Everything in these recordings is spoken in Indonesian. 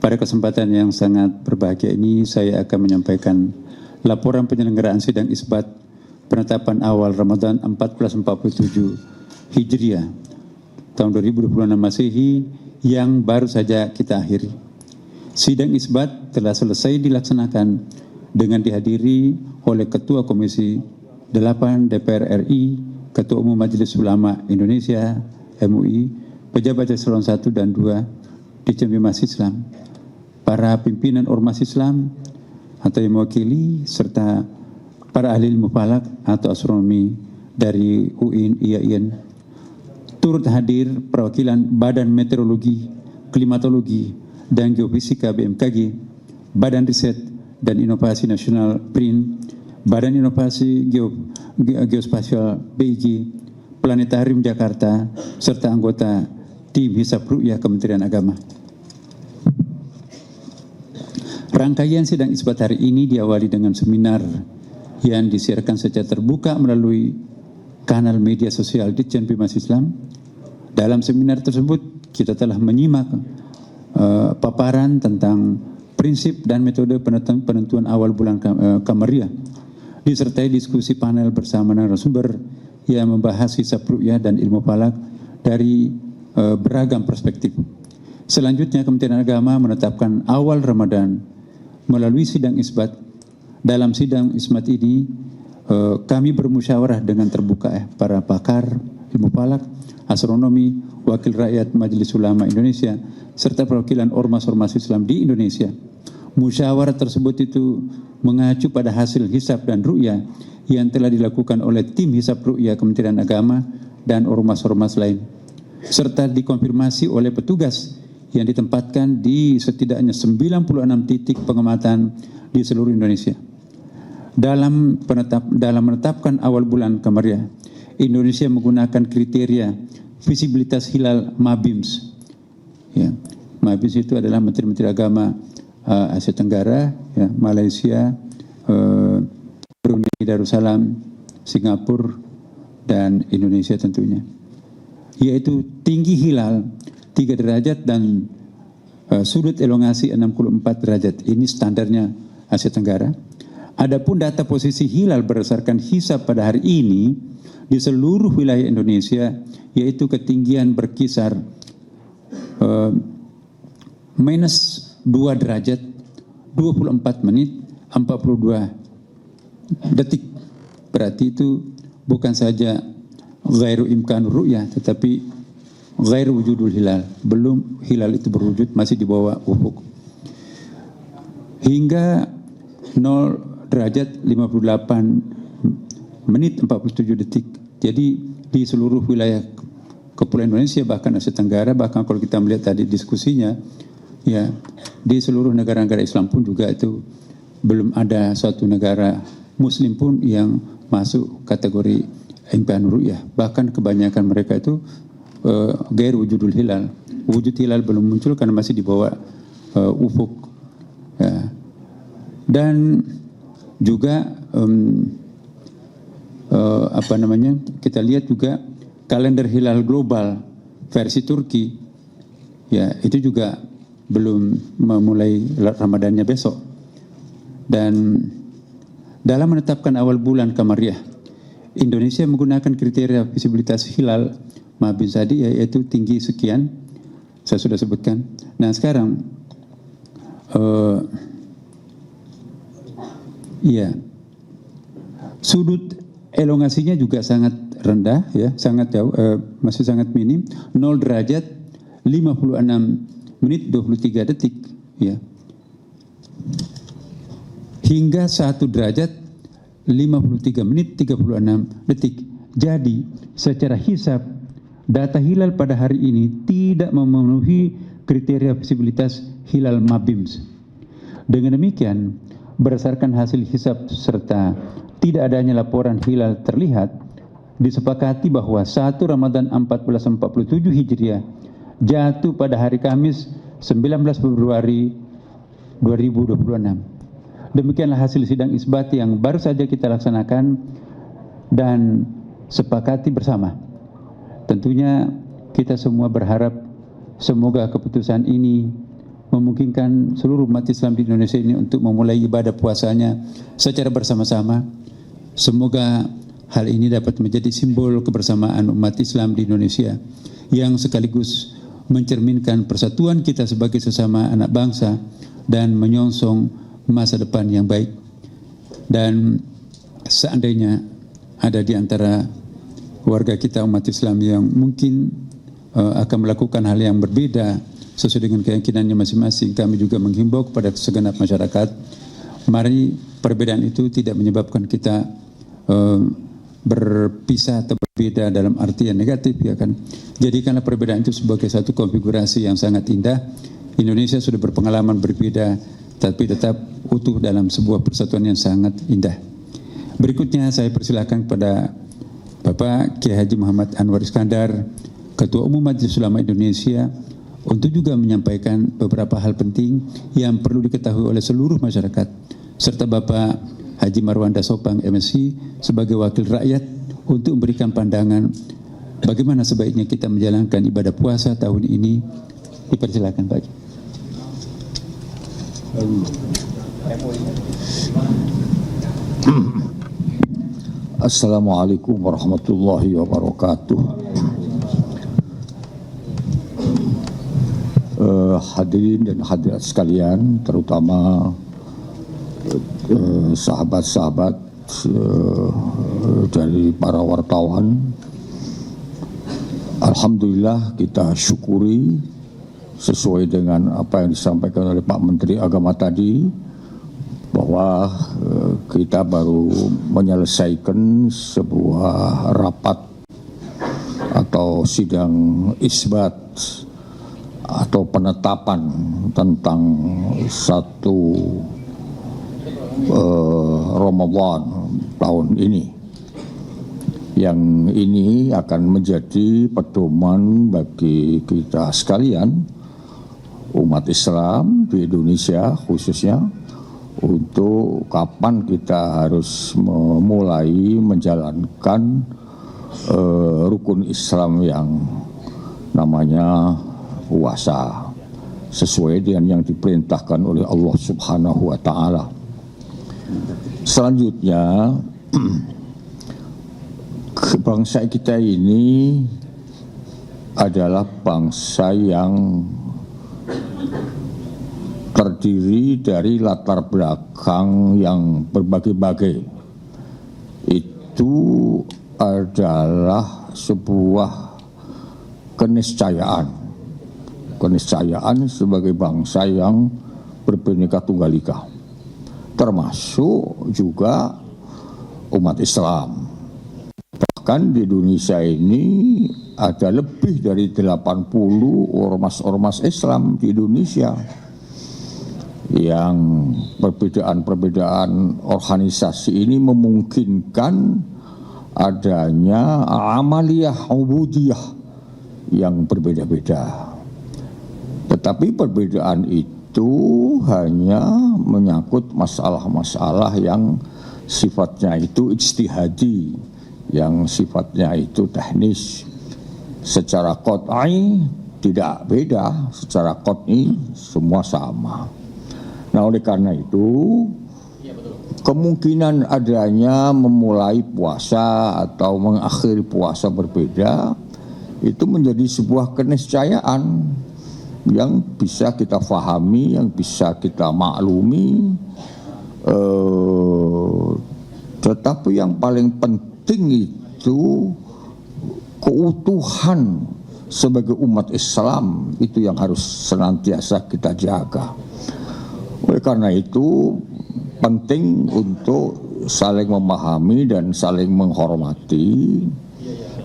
Pada kesempatan yang sangat berbahagia ini, saya akan menyampaikan laporan penyelenggaraan sidang isbat penetapan awal Ramadan 1447 Hijriah tahun 2026 Masehi yang baru saja kita akhiri. Sidang isbat telah selesai dilaksanakan dengan dihadiri oleh Ketua Komisi 8 DPR RI, Ketua Umum Majelis Ulama Indonesia MUI, pejabat eselon 1 dan 2 di Mas Islam, para pimpinan ormas Islam atau yang mewakili, serta para ahli ilmu falak atau astronomi dari UIN, IAIN. Turut hadir perwakilan Badan Meteorologi, Klimatologi, dan Geofisika BMKG, Badan Riset dan Inovasi Nasional BRIN, Badan Inovasi Geospasial BIG, Planetarium Jakarta, serta anggota tim Hisab Ru'yah Kementerian Agama. Rangkaian sidang isbat hari ini diawali dengan seminar yang disiarkan secara terbuka melalui kanal media sosial Ditjen Mas Islam. Dalam seminar tersebut kita telah menyimak paparan tentang prinsip dan metode penentuan awal bulan Kamariah, disertai diskusi panel bersama narasumber yang membahas hisab ru'yah dan ilmu falak dari beragam perspektif. Selanjutnya Kementerian Agama menetapkan awal Ramadan melalui sidang isbat. Dalam sidang isbat ini kami bermusyawarah dengan terbuka para pakar ilmu falak, astronomi, wakil rakyat Majelis Ulama Indonesia, serta perwakilan ormas-ormas Islam di Indonesia. Musyawarah tersebut itu mengacu pada hasil hisab dan ru'yah yang telah dilakukan oleh tim hisab ru'yah Kementerian Agama dan ormas-ormas lain, serta dikonfirmasi oleh petugas yang ditempatkan di setidaknya 96 titik pengamatan di seluruh Indonesia. Dalam menetapkan awal bulan Kamariah, Indonesia menggunakan kriteria visibilitas hilal MABIMS. Ya, MABIMS itu adalah Menteri-Menteri Agama Asia Tenggara, ya, Malaysia, Brunei Darussalam, Singapura, dan Indonesia tentunya. Yaitu tinggi hilal 3 derajat dan sudut elongasi 64 derajat. Ini standarnya Asia Tenggara. Adapun data posisi hilal berdasarkan hisab pada hari ini di seluruh wilayah Indonesia, yaitu ketinggian berkisar minus 2 derajat 24 menit 42 detik. Berarti itu bukan saja ghairu imkanur ru'yah, tetapi ghairu wujudul hilal. Belum hilal itu berwujud, masih di bawah ufuk. Hingga 0 derajat 58 menit 47 detik. Jadi di seluruh wilayah Kepulauan Indonesia, bahkan Asia Tenggara, bahkan kalau kita melihat tadi diskusinya, ya, di seluruh negara-negara Islam pun juga itu belum ada suatu negara Muslim pun yang masuk kategori imkanur ru'yah. Bahkan kebanyakan mereka itu gair wujudul hilal. Wujud hilal belum muncul karena masih di bawah ufuk. Ya. Dan juga kita lihat juga kalender hilal global versi Turki, ya, itu juga belum memulai Ramadannya besok. Dan dalam menetapkan awal bulan Kamariah, Indonesia menggunakan kriteria visibilitas hilal MABIMS tadi, yaitu tinggi sekian, saya sudah sebutkan. Nah sekarang ya, sudut elongasinya juga sangat rendah, ya, sangat jauh, masih sangat minim, 0 derajat 56 menit 23 detik, ya. Hingga 1 derajat 53 menit 36 detik. Jadi secara hisab data hilal pada hari ini tidak memenuhi kriteria visibilitas hilal MABIMS. Dengan demikian, berdasarkan hasil hisab serta tidak adanya laporan hilal terlihat, disepakati bahwa 1 Ramadan 1447 Hijriah jatuh pada hari Kamis 19 Februari 2026. Demikianlah hasil sidang isbat yang baru saja kita laksanakan dan sepakati bersama. Tentunya kita semua berharap semoga keputusan ini memungkinkan seluruh umat Islam di Indonesia ini untuk memulai ibadah puasanya secara bersama-sama. Semoga hal ini dapat menjadi simbol kebersamaan umat Islam di Indonesia yang sekaligus mencerminkan persatuan kita sebagai sesama anak bangsa dan menyongsong masa depan yang baik. Dan seandainya ada di antara warga kita umat Islam yang mungkin akan melakukan hal yang berbeda sesuai dengan keyakinannya masing-masing, kami juga menghimbau kepada segenap masyarakat, mari perbedaan itu tidak menyebabkan kita berpisah atau berbeda dalam arti yang negatif, ya kan. Jadikanlah perbedaan itu sebagai satu konfigurasi yang sangat indah. Indonesia sudah berpengalaman berbeda, tapi tetap utuh dalam sebuah persatuan yang sangat indah. Berikutnya saya persilakan kepada Bapak Kiai Haji Muhammad Anwar Iskandar, Ketua Umum Majelis Ulama Indonesia, untuk juga menyampaikan beberapa hal penting yang perlu diketahui oleh seluruh masyarakat, serta Bapak Haji Marwanda Sopang MSc sebagai wakil rakyat untuk memberikan pandangan bagaimana sebaiknya kita menjalankan ibadah puasa tahun ini. Dipersilakan Pak. Assalamualaikum warahmatullahi wabarakatuh. Hadirin dan hadirat sekalian, terutama sahabat-sahabat dari para wartawan. Alhamdulillah, kita syukuri sesuai dengan apa yang disampaikan oleh Pak Menteri Agama tadi, bahwa kita baru menyelesaikan sebuah rapat atau sidang isbat atau penetapan tentang satu Ramadan tahun ini, yang ini akan menjadi pedoman bagi kita sekalian, umat Islam di Indonesia khususnya, untuk kapan kita harus memulai menjalankan rukun Islam yang namanya puasa, sesuai dengan yang diperintahkan oleh Allah Subhanahu wa Ta'ala. Selanjutnya, bangsa kita ini adalah bangsa yang terdiri dari latar belakang yang berbagai-bagai. Itu adalah sebuah keniscayaan sebagai bangsa yang berbhinneka tunggal ika, termasuk juga umat Islam. Bahkan di Indonesia ini ada lebih dari 80 ormas-ormas Islam di Indonesia, yang perbedaan-perbedaan organisasi ini memungkinkan adanya amaliyah ubudiyah yang berbeda-beda. Tetapi perbedaan itu hanya menyangkut masalah-masalah yang sifatnya itu ijtihadi, yang sifatnya itu teknis. Secara qat'i tidak beda, secara qat'i semua sama. Nah, oleh karena itu, kemungkinan adanya memulai puasa atau mengakhiri puasa berbeda itu menjadi sebuah keniscayaan yang bisa kita fahami, yang bisa kita maklumi. Tetapi yang paling penting itu keutuhan sebagai umat Islam, itu yang harus senantiasa kita jaga. Oleh karena itu penting untuk saling memahami dan saling menghormati.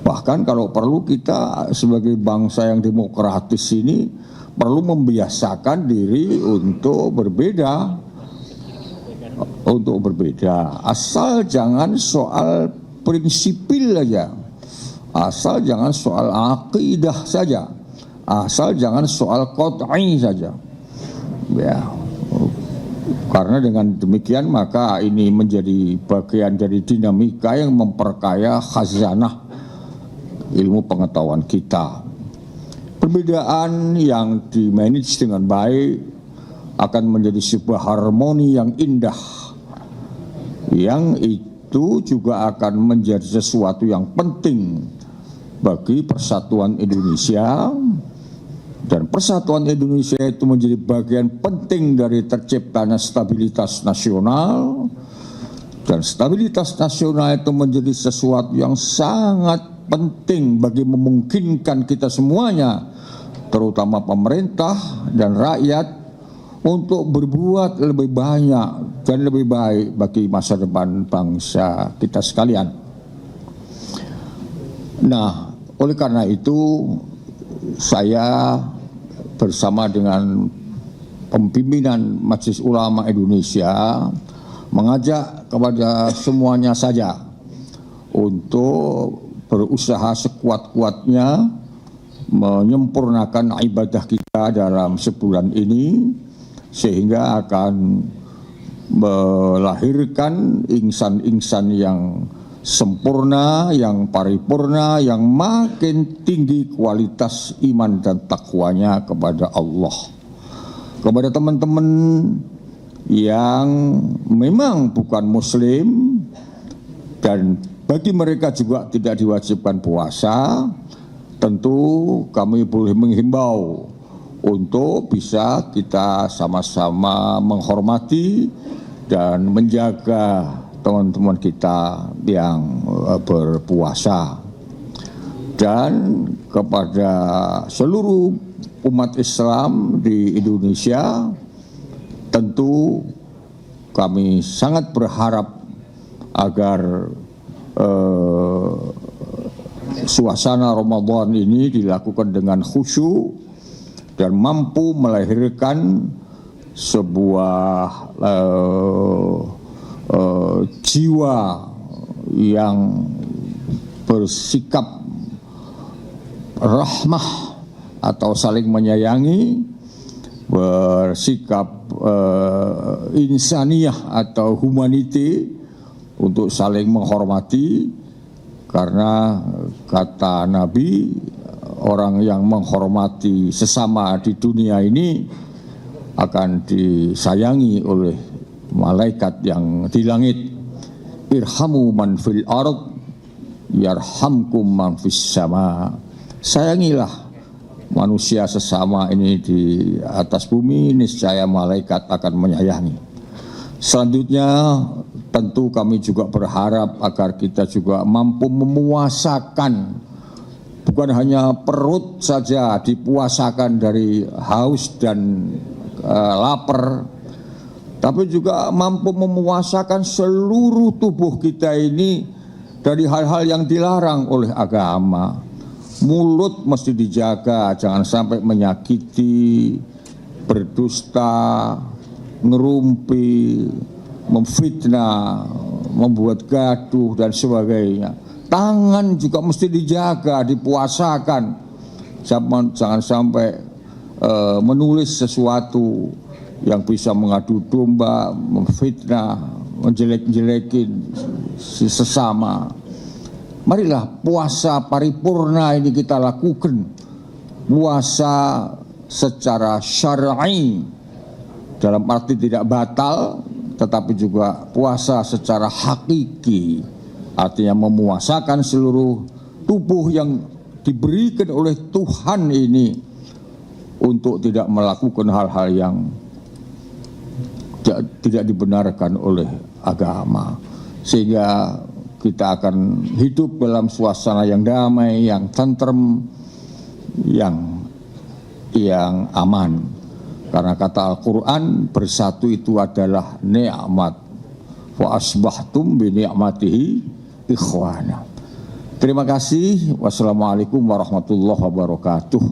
Bahkan kalau perlu, kita sebagai bangsa yang demokratis ini perlu membiasakan diri untuk berbeda. Asal jangan soal prinsipil saja, asal jangan soal akidah saja, asal jangan soal qat'i saja. Ya. Karena dengan demikian maka ini menjadi bagian dari dinamika yang memperkaya khazanah ilmu pengetahuan kita. Perbedaan yang dimanage dengan baik akan menjadi sebuah harmoni yang indah, yang itu juga akan menjadi sesuatu yang penting bagi persatuan Indonesia. Dan persatuan Indonesia itu menjadi bagian penting dari terciptanya stabilitas nasional. Dan stabilitas nasional itu menjadi sesuatu yang sangat penting bagi memungkinkan kita semuanya, terutama pemerintah dan rakyat, untuk berbuat lebih banyak dan lebih baik bagi masa depan bangsa kita sekalian. Nah, oleh karena itu saya bersama dengan pimpinan Majelis Ulama Indonesia mengajak kepada semuanya saja untuk berusaha sekuat-kuatnya menyempurnakan ibadah kita dalam sebulan ini, sehingga akan melahirkan insan-insan yang sempurna, yang paripurna, yang makin tinggi kualitas iman dan takwanya kepada Allah. Kepada teman-teman yang memang bukan muslim dan bagi mereka juga tidak diwajibkan puasa, tentu kami boleh menghimbau untuk bisa kita sama-sama menghormati dan menjaga teman-teman kita yang berpuasa. Dan kepada seluruh umat Islam di Indonesia, tentu kami sangat berharap agar suasana Ramadan ini dilakukan dengan khusyuk dan mampu melahirkan sebuah jiwa yang bersikap rahmah atau saling menyayangi, bersikap insaniyah atau humanity untuk saling menghormati, karena kata Nabi, orang yang menghormati sesama di dunia ini akan disayangi oleh malaikat yang di langit. Irhamu man fil ard yarhamkum man fis sama. Sayangilah manusia sesama ini di atas bumi, niscaya malaikat akan menyayangi. Selanjutnya tentu kami juga berharap agar kita juga mampu memuasakan, bukan hanya perut saja dipuasakan dari haus dan lapar, tapi juga mampu memuasakan seluruh tubuh kita ini dari hal-hal yang dilarang oleh agama. Mulut mesti dijaga, jangan sampai menyakiti, berdusta, ngerumpi, memfitnah, membuat gaduh dan sebagainya. Tangan juga mesti dijaga, dipuasakan. Jangan sampai menulis sesuatu yang bisa mengadu domba, memfitnah, menjelek-jelekin sesama. Marilah puasa paripurna ini kita lakukan. Puasa secara syar'i, dalam arti tidak batal, tetapi juga puasa secara hakiki, artinya memuasakan seluruh tubuh yang diberikan oleh Tuhan ini untuk tidak melakukan hal-hal yang tidak dibenarkan oleh agama, sehingga kita akan hidup dalam suasana yang damai, yang tentrem, yang aman. Karena kata Al-Quran, bersatu itu adalah nikmat. Wa asbahtum bi ni'matihi ikhwana. Terima kasih. Wassalamualaikum warahmatullahi wabarakatuh.